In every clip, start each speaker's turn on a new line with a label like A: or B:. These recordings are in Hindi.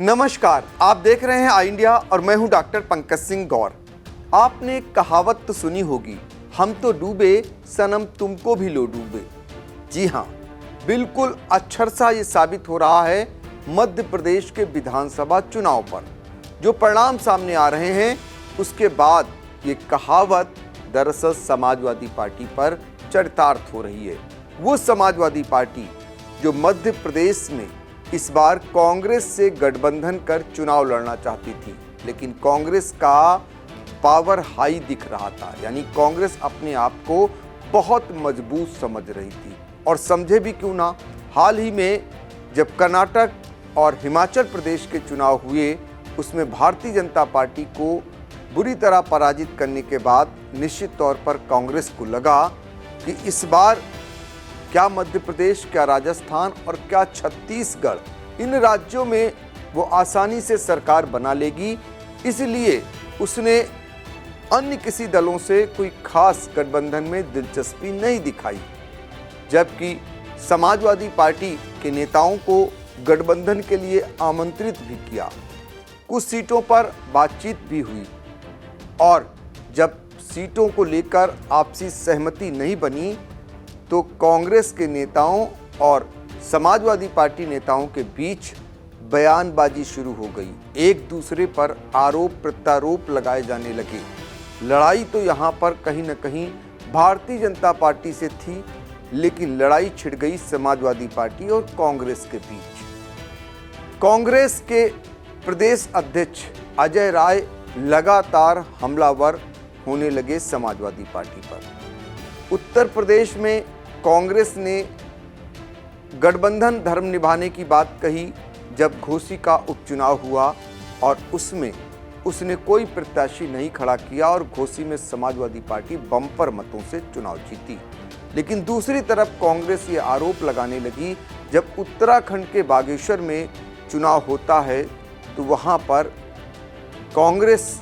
A: नमस्कार, आप देख रहे हैं आई इंडिया और मैं हूं डॉक्टर पंकज सिंह गौर। आपने एक कहावत तो सुनी होगी, हम तो डूबे सनम तुमको भी लो डूबे। जी हाँ, बिल्कुल अक्षर सा ये साबित हो रहा है मध्य प्रदेश के विधानसभा चुनाव पर जो परिणाम सामने आ रहे हैं। उसके बाद ये कहावत दरअसल समाजवादी पार्टी पर चरितार्थ हो रही है। वो समाजवादी पार्टी जो मध्य प्रदेश में इस बार कांग्रेस से गठबंधन कर चुनाव लड़ना चाहती थी, लेकिन कांग्रेस का पावर हाई दिख रहा था, यानी कांग्रेस अपने आप को बहुत मजबूत समझ रही थी। और समझे भी क्यों ना, हाल ही में जब कर्नाटक और हिमाचल प्रदेश के चुनाव हुए, उसमें भारतीय जनता पार्टी को बुरी तरह पराजित करने के बाद निश्चित तौर पर कांग्रेस को लगा कि इस बार क्या मध्य प्रदेश, क्या राजस्थान और क्या छत्तीसगढ़, इन राज्यों में वो आसानी से सरकार बना लेगी। इसलिए उसने अन्य किसी दलों से कोई खास गठबंधन में दिलचस्पी नहीं दिखाई, जबकि समाजवादी पार्टी के नेताओं को गठबंधन के लिए आमंत्रित भी किया। कुछ सीटों पर बातचीत भी हुई और जब सीटों को लेकर आपसी सहमति नहीं बनी तो कांग्रेस के नेताओं और समाजवादी पार्टी नेताओं के बीच बयानबाजी शुरू हो गई। एक दूसरे पर आरोप प्रत्यारोप लगाए जाने लगे। लड़ाई तो यहाँ पर कहीं न कहीं भारतीय जनता पार्टी से थी, लेकिन लड़ाई छिड़ गई समाजवादी पार्टी और कांग्रेस के बीच। कांग्रेस के प्रदेश अध्यक्ष अजय राय लगातार हमलावर होने लगे समाजवादी पार्टी पर। उत्तर प्रदेश में कांग्रेस ने गठबंधन धर्म निभाने की बात कही जब घोसी का उपचुनाव हुआ और उसमें उसने कोई प्रत्याशी नहीं खड़ा किया और घोसी में समाजवादी पार्टी बम्पर मतों से चुनाव जीती। लेकिन दूसरी तरफ कांग्रेस ये आरोप लगाने लगी, जब उत्तराखंड के बागेश्वर में चुनाव होता है तो वहाँ पर कांग्रेस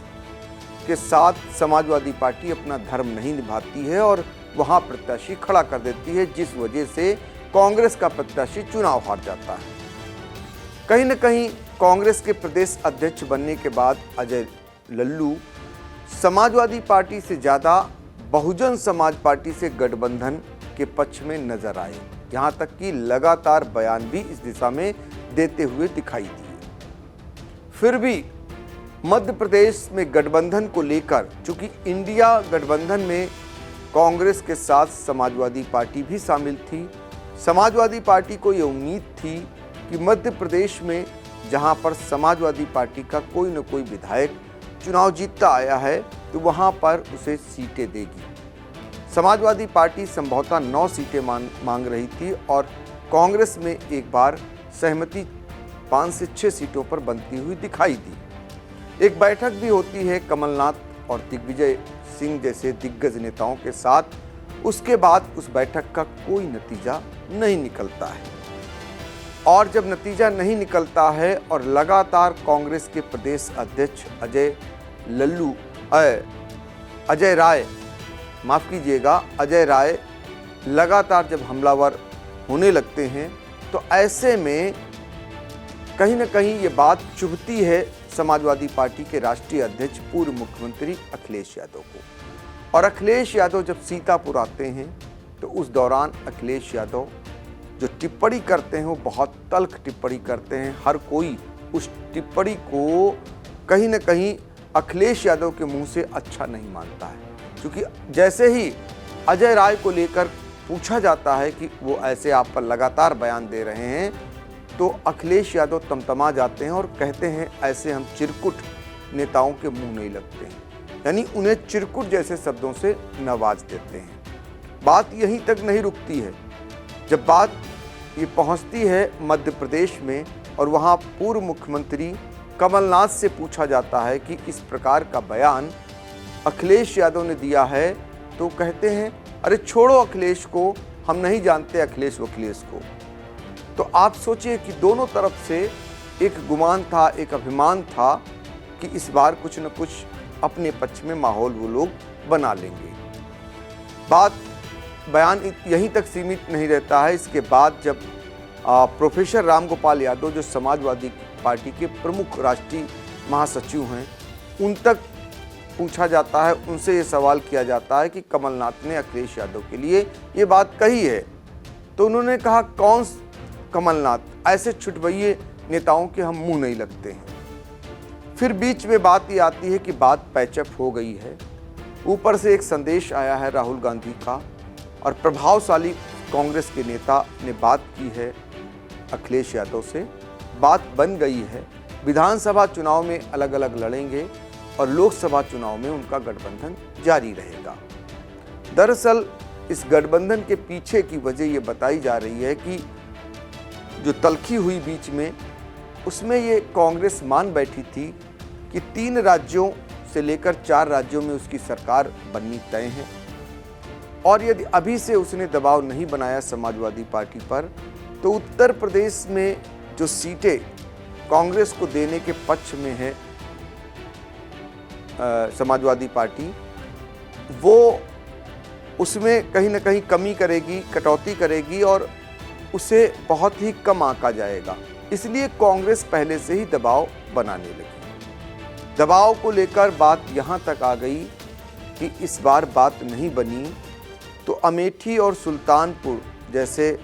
A: के साथ समाजवादी पार्टी अपना धर्म नहीं निभाती है और वहां प्रत्याशी खड़ा कर देती है, जिस वजह से कांग्रेस का प्रत्याशी चुनाव हार जाता है। कहीं न कहीं कांग्रेस के प्रदेश अध्यक्ष बनने के बाद अजय लल्लू समाजवादी पार्टी से ज़्यादा बहुजन समाज पार्टी से गठबंधन के पक्ष में नजर आए। यहाँ तक कि लगातार बयान भी इस दिशा में देते हुए दिखाई दिए। फिर भी मध्य प्रदेश में गठबंधन को लेकर, चूंकि इंडिया गठबंधन में कांग्रेस के साथ समाजवादी पार्टी भी शामिल थी, समाजवादी पार्टी को ये उम्मीद थी कि मध्य प्रदेश में जहां पर समाजवादी पार्टी का कोई न कोई विधायक चुनाव जीतता आया है तो वहां पर उसे सीटें देगी। समाजवादी पार्टी संभवतः 9 सीटें मांग रही थी और कांग्रेस में एक बार सहमति 5 से 6 सीटों पर बनती हुई दिखाई दी। एक बैठक भी होती है कमलनाथ और दिग्विजय सिंह जैसे दिग्गज नेताओं के साथ। उसके बाद उस बैठक का कोई नतीजा नहीं निकलता है और जब नतीजा नहीं निकलता है और लगातार कांग्रेस के प्रदेश अध्यक्ष अजय राय लगातार जब हमलावर होने लगते हैं तो ऐसे में कहीं न कहीं ये बात चुभती है समाजवादी पार्टी के राष्ट्रीय अध्यक्ष पूर्व मुख्यमंत्री अखिलेश यादव को। और अखिलेश यादव जब सीतापुर आते हैं तो उस दौरान अखिलेश यादव जो टिप्पणी करते हैं वो बहुत तल्ख टिप्पणी करते हैं। हर कोई उस टिप्पणी को कहीं न कहीं अखिलेश यादव के मुंह से अच्छा नहीं मानता है, क्योंकि जैसे ही अजय राय को लेकर पूछा जाता है कि वो ऐसे आप पर लगातार बयान दे रहे हैं तो अखिलेश यादव तमतमा जाते हैं और कहते हैं ऐसे हम चिरकुट नेताओं के मुंह नहीं लगते हैं, यानी उन्हें चिरकुट जैसे शब्दों से नवाज देते हैं। बात यहीं तक नहीं रुकती है, जब बात ये पहुंचती है मध्य प्रदेश में और वहां पूर्व मुख्यमंत्री कमलनाथ से पूछा जाता है कि इस प्रकार का बयान अखिलेश यादव ने दिया है तो कहते हैं अरे छोड़ो अखिलेश को, हम नहीं जानते अखिलेश को। तो आप सोचिए कि दोनों तरफ से एक गुमान था, एक अभिमान था कि इस बार कुछ न कुछ अपने पक्ष में माहौल वो लोग बना लेंगे। बयान यहीं तक सीमित नहीं रहता है। इसके बाद जब प्रोफेसर राम गोपाल यादव जो समाजवादी पार्टी के प्रमुख राष्ट्रीय महासचिव हैं, उन तक पूछा जाता है, उनसे ये सवाल किया जाता है कि कमलनाथ ने अखिलेश यादव के लिए ये बात कही है, तो उन्होंने कहा कौन कमलनाथ, ऐसे छुटभइये नेताओं के हम मुंह नहीं लगते हैं। फिर बीच में बात ये आती है कि बात पैचअप हो गई है, ऊपर से एक संदेश आया है राहुल गांधी का और प्रभावशाली कांग्रेस के नेता ने बात की है अखिलेश यादव से, बात बन गई है, विधानसभा चुनाव में अलग अलग लड़ेंगे और लोकसभा चुनाव में उनका गठबंधन जारी रहेगा। दरअसल इस गठबंधन के पीछे की वजह ये बताई जा रही है कि जो तल्खी हुई बीच में, उसमें ये कांग्रेस मान बैठी थी कि 3 राज्यों से लेकर 4 राज्यों में उसकी सरकार बननी तय है और यदि अभी से उसने दबाव नहीं बनाया समाजवादी पार्टी पर, तो उत्तर प्रदेश में जो सीटें कांग्रेस को देने के पक्ष में है समाजवादी पार्टी, वो उसमें कहीं ना कहीं कमी करेगी, कटौती करेगी और उसे बहुत ही कम आंका जाएगा। इसलिए कांग्रेस पहले से ही दबाव बनाने लगी। दबाव को लेकर बात यहाँ तक आ गई कि इस बार बात नहीं बनी तो अमेठी और सुल्तानपुर जैसे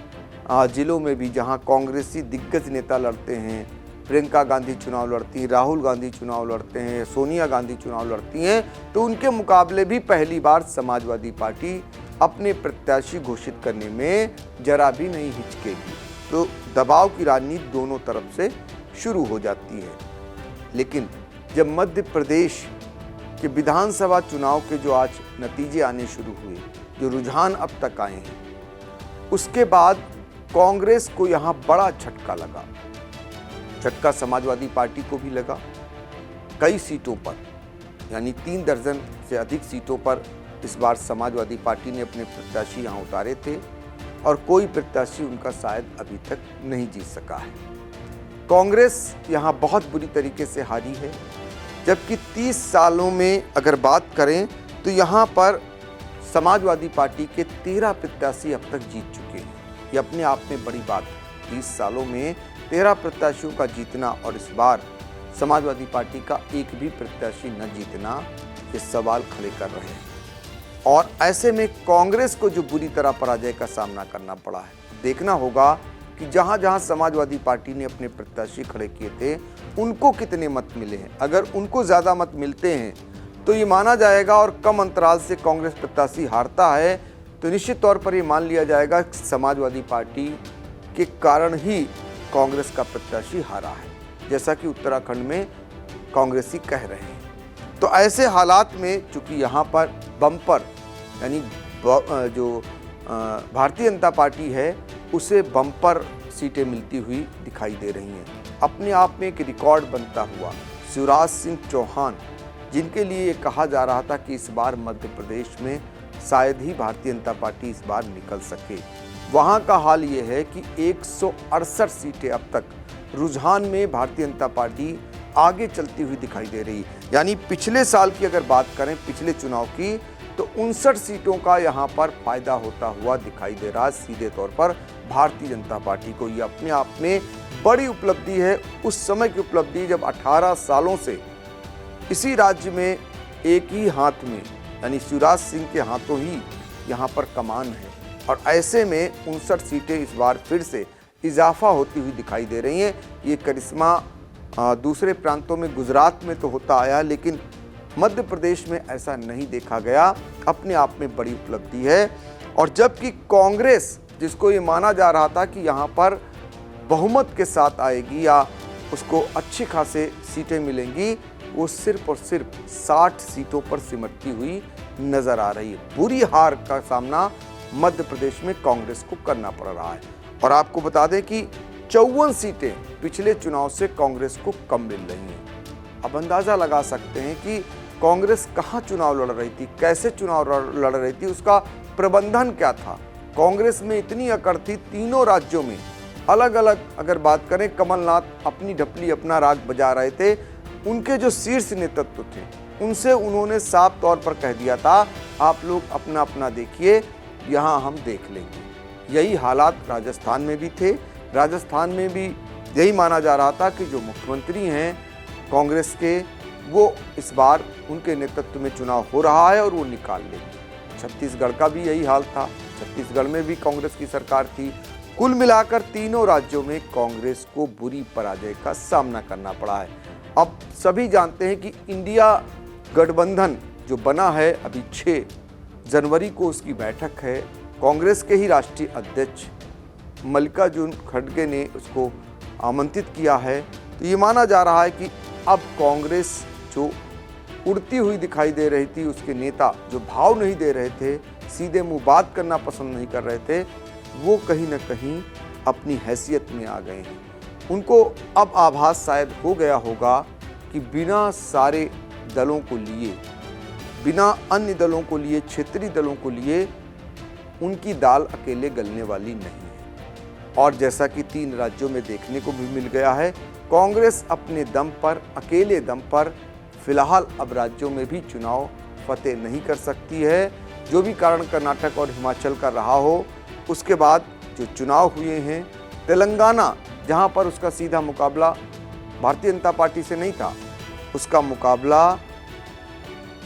A: जिलों में भी जहाँ कांग्रेसी दिग्गज नेता लड़ते हैं, प्रियंका गांधी चुनाव लड़ती हैं, राहुल गांधी चुनाव लड़ते हैं, सोनिया गांधी चुनाव लड़ती हैं, तो उनके मुकाबले भी पहली बार समाजवादी पार्टी अपने प्रत्याशी घोषित करने में जरा भी नहीं हिचकेगी। तो दबाव की राजनीति दोनों तरफ से शुरू हो जाती है। लेकिन जब मध्य प्रदेश के विधानसभा चुनाव के जो आज नतीजे आने शुरू हुए, जो रुझान अब तक आए हैं, उसके बाद कांग्रेस को यहाँ बड़ा झटका लगा। झटका समाजवादी पार्टी को भी लगा। कई सीटों पर, यानी 3 दर्जन से अधिक सीटों पर इस बार समाजवादी पार्टी ने अपने प्रत्याशी यहाँ उतारे थे और कोई प्रत्याशी उनका शायद अभी तक नहीं जीत सका है। कांग्रेस यहाँ बहुत बुरी तरीके से हारी है, जबकि 30 सालों में अगर बात करें तो यहाँ पर समाजवादी पार्टी के 13 प्रत्याशी अब तक जीत चुके हैं। ये अपने आप में बड़ी बात है। 30 सालों में 13 प्रत्याशियों का जीतना और इस बार समाजवादी पार्टी का एक भी प्रत्याशी न जीतना, ये सवाल खड़े कर रहे हैं। और ऐसे में कांग्रेस को जो बुरी तरह पराजय का सामना करना पड़ा है, देखना होगा कि जहां जहां समाजवादी पार्टी ने अपने प्रत्याशी खड़े किए थे, उनको कितने मत मिले हैं। अगर उनको ज़्यादा मत मिलते हैं तो ये माना जाएगा और कम अंतराल से कांग्रेस प्रत्याशी हारता है तो निश्चित तौर पर ये मान लिया जाएगा कि समाजवादी पार्टी के कारण ही कांग्रेस का प्रत्याशी हारा है, जैसा कि उत्तराखंड में कांग्रेसी कह रहे हैं। तो ऐसे हालात में चूंकि यहाँ पर बम्पर यानी जो भारतीय जनता पार्टी है उसे बम्पर सीटें मिलती हुई दिखाई दे रही हैं। अपने आप में एक रिकॉर्ड बनता हुआ शिवराज सिंह चौहान, जिनके लिए ये कहा जा रहा था कि इस बार मध्य प्रदेश में शायद ही भारतीय जनता पार्टी इस बार निकल सके, वहाँ का हाल ये है कि 168 सीटें अब तक रुझान में भारतीय जनता पार्टी आगे चलती हुई दिखाई दे रही। यानी पिछले साल की अगर बात करें, पिछले चुनाव की, तो 59 सीटों का यहाँ पर फायदा होता हुआ दिखाई दे रहा है सीधे तौर पर भारतीय जनता पार्टी को। ये अपने आप में बड़ी उपलब्धि है, उस समय की उपलब्धि जब 18 सालों से इसी राज्य में एक ही हाथ में यानी शिवराज सिंह के हाथों ही यहाँ पर कमान है। और ऐसे में 59 सीटें इस बार फिर से इजाफा होती हुई दिखाई दे रही हैं। ये करिश्मा दूसरे प्रांतों में, गुजरात में तो होता आया, लेकिन मध्य प्रदेश में ऐसा नहीं देखा गया। अपने आप में बड़ी उपलब्धि है। और जबकि कांग्रेस, जिसको ये माना जा रहा था कि यहाँ पर बहुमत के साथ आएगी या उसको अच्छी खासे सीटें मिलेंगी, वो सिर्फ और सिर्फ 60 सीटों पर सिमटती हुई नजर आ रही है। बुरी हार का सामना मध्य प्रदेश में कांग्रेस को करना पड़ रहा है। और आपको बता दें कि 54 सीटें पिछले चुनाव से कांग्रेस को कम मिल रही हैं। अब अंदाजा लगा सकते हैं कि कांग्रेस कहां चुनाव लड़ रही थी, कैसे चुनाव लड़ रही थी, उसका प्रबंधन क्या था। कांग्रेस में इतनी अकड़ थी, तीनों राज्यों में अलग अलग अगर बात करें, कमलनाथ अपनी ढपली अपना राग बजा रहे थे। उनके जो शीर्ष नेतृत्व थे उनसे उन्होंने साफ तौर पर कह दिया था, आप लोग अपना अपना देखिए, यहाँ हम देख लेंगे। यही हालात राजस्थान में भी थे। राजस्थान में भी यही माना जा रहा था कि जो मुख्यमंत्री हैं कांग्रेस के, वो इस बार उनके नेतृत्व में चुनाव हो रहा है और वो निकाल लेंगे। छत्तीसगढ़ का भी यही हाल था, छत्तीसगढ़ में भी कांग्रेस की सरकार थी। कुल मिलाकर तीनों राज्यों में कांग्रेस को बुरी पराजय का सामना करना पड़ा है। अब सभी जानते हैं कि इंडिया गठबंधन जो बना है, अभी 6 जनवरी को उसकी बैठक है। कांग्रेस के ही राष्ट्रीय अध्यक्ष मल्लिकार्जुन खड़गे ने उसको आमंत्रित किया है। तो ये माना जा रहा है कि अब कांग्रेस जो उड़ती हुई दिखाई दे रही थी, उसके नेता जो भाव नहीं दे रहे थे, सीधे मुंह बात करना पसंद नहीं कर रहे थे, वो कहीं न कहीं अपनी हैसियत में आ गए हैं। उनको अब आभास शायद हो गया होगा कि बिना सारे दलों को लिए, बिना अन्य दलों को लिए, क्षेत्रीय दलों को लिए उनकी दाल अकेले गलने वाली नहीं है। और जैसा कि 3 राज्यों में देखने को भी मिल गया है, कांग्रेस अपने दम पर, अकेले दम पर फिलहाल अब राज्यों में भी चुनाव फतेह नहीं कर सकती है। जो भी कारण कर्नाटक और हिमाचल का रहा हो, उसके बाद जो चुनाव हुए हैं, तेलंगाना जहां पर उसका सीधा मुकाबला भारतीय जनता पार्टी से नहीं था, उसका मुकाबला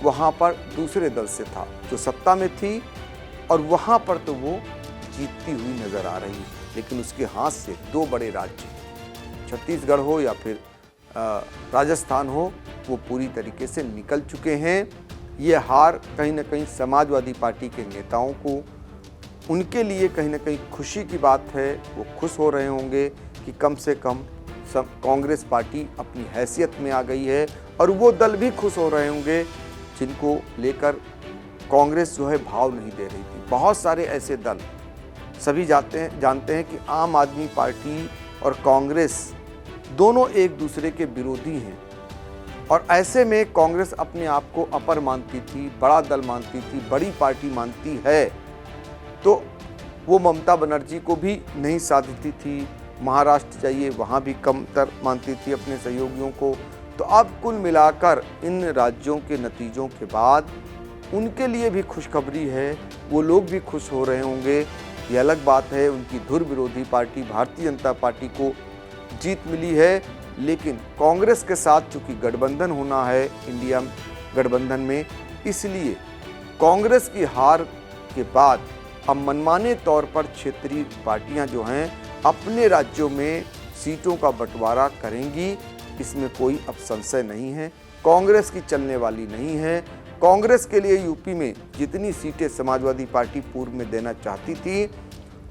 A: वहां पर दूसरे दल से था जो सत्ता में थी, और वहां पर तो वो जीतती हुई नजर आ रही है। लेकिन उसके हाथ से 2 बड़े राज्य, छत्तीसगढ़ हो या फिर राजस्थान हो, वो पूरी तरीके से निकल चुके हैं। ये हार कहीं ना कहीं समाजवादी पार्टी के नेताओं को, उनके लिए कहीं ना कहीं खुशी की बात है। वो खुश हो रहे होंगे कि कम से कम कांग्रेस पार्टी अपनी हैसियत में आ गई है, और वो दल भी खुश हो रहे होंगे जिनको लेकर कांग्रेस जो है भाव नहीं दे रही थी। बहुत सारे ऐसे दल, सभी जानते हैं कि आम आदमी पार्टी और कांग्रेस दोनों एक दूसरे के विरोधी हैं, और ऐसे में कांग्रेस अपने आप को अपर मानती थी, बड़ा दल मानती थी, बड़ी पार्टी मानती है। तो वो ममता बनर्जी को भी नहीं साथ देती थी। महाराष्ट्र जाइए, वहाँ भी कमतर मानती थी अपने सहयोगियों को। तो अब कुल मिलाकर इन राज्यों के नतीजों के बाद उनके लिए भी खुशखबरी है, वो लोग भी खुश हो रहे होंगे। ये अलग बात है, उनकी धुर विरोधी पार्टी भारतीय जनता पार्टी को जीत मिली है, लेकिन कांग्रेस के साथ चूंकि गठबंधन होना है इंडिया गठबंधन में, इसलिए कांग्रेस की हार के बाद अब मनमाने तौर पर क्षेत्रीय पार्टियां जो हैं अपने राज्यों में सीटों का बंटवारा करेंगी। इसमें कोई अब संशय नहीं है, कांग्रेस की चलने वाली नहीं है। कांग्रेस के लिए यूपी में जितनी सीटें समाजवादी पार्टी पूर्व में देना चाहती थी,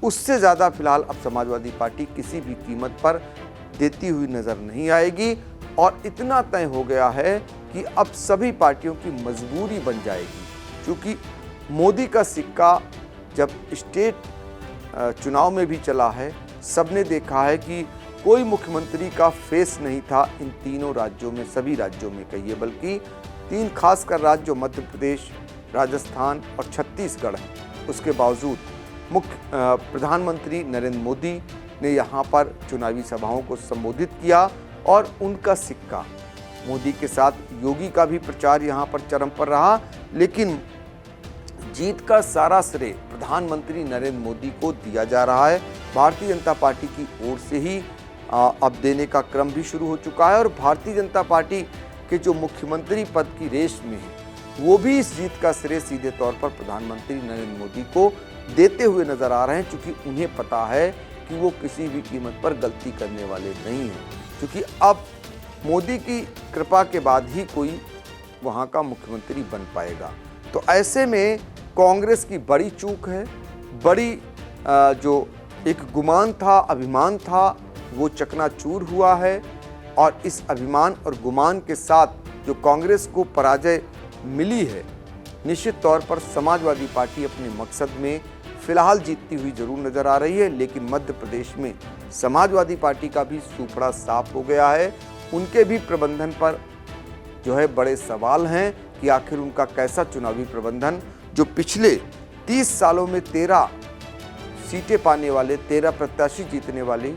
A: उससे ज़्यादा फिलहाल अब समाजवादी पार्टी किसी भी कीमत पर देती हुई नज़र नहीं आएगी। और इतना तय हो गया है कि अब सभी पार्टियों की मजबूरी बन जाएगी, क्योंकि मोदी का सिक्का जब स्टेट चुनाव में भी चला है, सबने देखा है कि कोई मुख्यमंत्री का फेस नहीं था इन तीनों राज्यों में, सभी राज्यों में कहिए, बल्कि 3 खासकर राज्य जो मध्य प्रदेश, राजस्थान और छत्तीसगढ़ हैं, उसके बावजूद प्रधानमंत्री नरेंद्र मोदी ने यहाँ पर चुनावी सभाओं को संबोधित किया, और उनका सिक्का, मोदी के साथ योगी का भी प्रचार यहाँ पर चरम पर रहा। लेकिन जीत का सारा श्रेय प्रधानमंत्री नरेंद्र मोदी को दिया जा रहा है। भारतीय जनता पार्टी की ओर से ही अब देने का क्रम भी शुरू हो चुका है, और भारतीय जनता पार्टी के जो मुख्यमंत्री पद की रेस में है, वो भी इस जीत का श्रेय सीधे तौर पर प्रधानमंत्री नरेंद्र मोदी को देते हुए नजर आ रहे हैं, क्योंकि उन्हें पता है कि वो किसी भी कीमत पर गलती करने वाले नहीं हैं, क्योंकि अब मोदी की कृपा के बाद ही कोई वहाँ का मुख्यमंत्री बन पाएगा। तो ऐसे में कांग्रेस की बड़ी चूक है, बड़ी जो एक गुमान था, अभिमान था, वो चकनाचूर हुआ है। और इस अभिमान और गुमान के साथ जो कांग्रेस को पराजय मिली है, निश्चित तौर पर समाजवादी पार्टी अपने मकसद में फिलहाल जीतती हुई जरूर नजर आ रही है। लेकिन मध्य प्रदेश में समाजवादी पार्टी का भी सूपड़ा साफ हो गया है। उनके भी प्रबंधन पर जो है बड़े सवाल हैं कि आखिर उनका कैसा चुनावी प्रबंधन, जो पिछले 30 सालों में 13 सीटें पाने वाले, 13 प्रत्याशी जीतने वाले,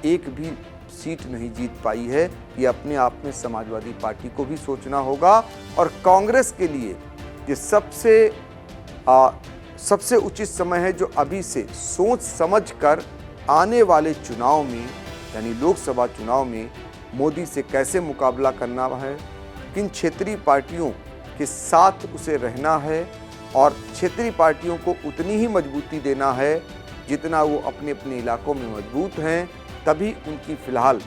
A: एक भी सीट नहीं जीत पाई है। ये अपने आप में समाजवादी पार्टी को भी सोचना होगा। और कांग्रेस के लिए ये सबसे उचित समय है जो अभी से सोच समझ कर आने वाले चुनाव में यानी लोकसभा चुनाव में मोदी से कैसे मुकाबला करना है, किन क्षेत्रीय पार्टियों के साथ उसे रहना है और क्षेत्रीय पार्टियों को उतनी ही मजबूती देना है जितना वो अपने अपने इलाकों में मजबूत हैं, तभी उनकी फिलहाल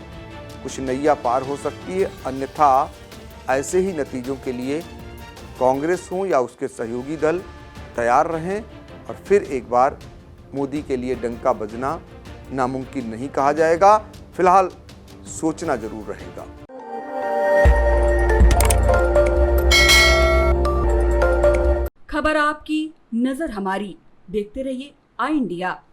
A: कुछ नैया पार हो सकती है। अन्यथा ऐसे ही नतीजों के लिए कांग्रेस हो या उसके सहयोगी दल तैयार रहें और फिर एक बार मोदी के लिए डंका बजना नामुमकिन नहीं कहा जाएगा। फिलहाल सोचना जरूर रहेगा।
B: खबर आपकी, नजर हमारी। देखते रहिए आई इंडिया।